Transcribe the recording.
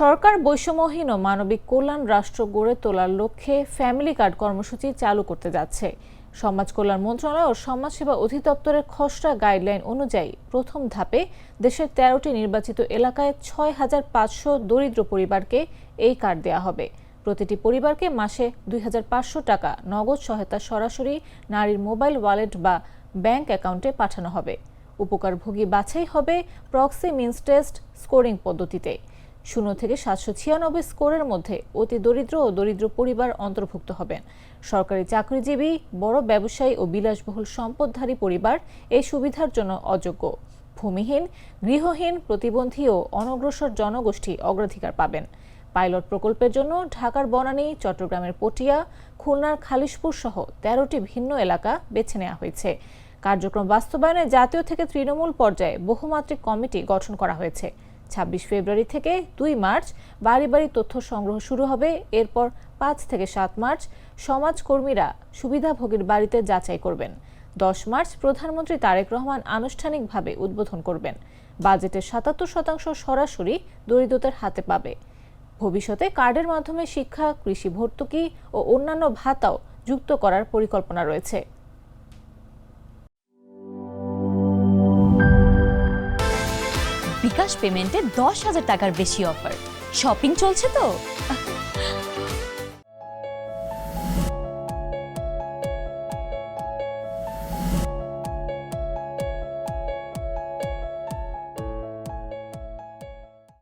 সরকার বৈষম্যহীন ও মানবিক কল্যাণ রাষ্ট্র গড়ে তোলার লক্ষ্যে ফ্যামিলি কার্ড কর্মসূচি চালু করতে যাচ্ছে। সমাজ কল্যাণ মন্ত্রণালয় ও সমাজসেবা অধিদপ্তরের খসড়া গাইডলাইন অনুযায়ী প্রথম ধাপে দেশের ১৩টি নির্বাচিত এলাকায় ৬,৫০০ দরিদ্র পরিবারকে এই কার্ড দেওয়া হবে। প্রতিটি পরিবারকে মাসে ২,৫০০ টাকা নগদ সহায়তা সরাসরি নারীর মোবাইল ওয়ালেট বা ব্যাংক অ্যাকাউন্টে পাঠানো হবে। উপকারভোগী বাছাই হবে প্রক্সি মিনস টেস্ট স্কোরিং পদ্ধতিতে। ০ থেকে ৭৯৬ স্কোরের মধ্যে অতি দরিদ্র ও দরিদ্র পরিবার অন্তর্ভুক্ত হবেন। সরকারি চাকরিজীবী, বড় ব্যবসায়ী ও বিলাসবহুল সম্পদধারী পরিবার এই সুবিধার জন্য অযোগ্য। ভূমিহীন, গৃহহীন, প্রতিবন্ধী ও অনগ্রসর জনগোষ্ঠী অগ্রাধিকার পাবেন। পাইলট প্রকল্পের জন্য ঢাকার বনানী, চট্টগ্রামের পটিয়া, খুলনার খালিশপুর সহ ১৩টি ভিন্ন এলাকা বেছে নেওয়া হয়েছে। কার্যক্রম বাস্তবায়নে জাতীয় থেকে তৃণমূল পর্যায়ে বহুমাত্রিক কমিটি গঠন করা হয়েছে। ২৬ ফেব্রুয়ারি থেকে ২ মার্চ বাড়ি বাড়ি তথ্য সংগ্রহ শুরু হবে। এরপর ৫ থেকে ৭ মার্চ সমাজকর্মীরা সুবিধাভোগীর বাড়িতে যাচাই করবেন। ১০ মার্চ প্রধানমন্ত্রী তারেক রহমান আনুষ্ঠানিকভাবে উদ্বোধন করবেন। বাজেটের ৭৭% সরাসরি দরিদ্রদের হাতে পাবে। ভবিষ্যতে কার্ডের মাধ্যমে শিক্ষা, কৃষি ভর্তুকি ও অন্যান্য ভাতাও যুক্ত করার পরিকল্পনা রয়েছে। বিকাশ পেমেন্টে ১০,০০০ টাকার বেশি অফার। শপিং চলছে তো।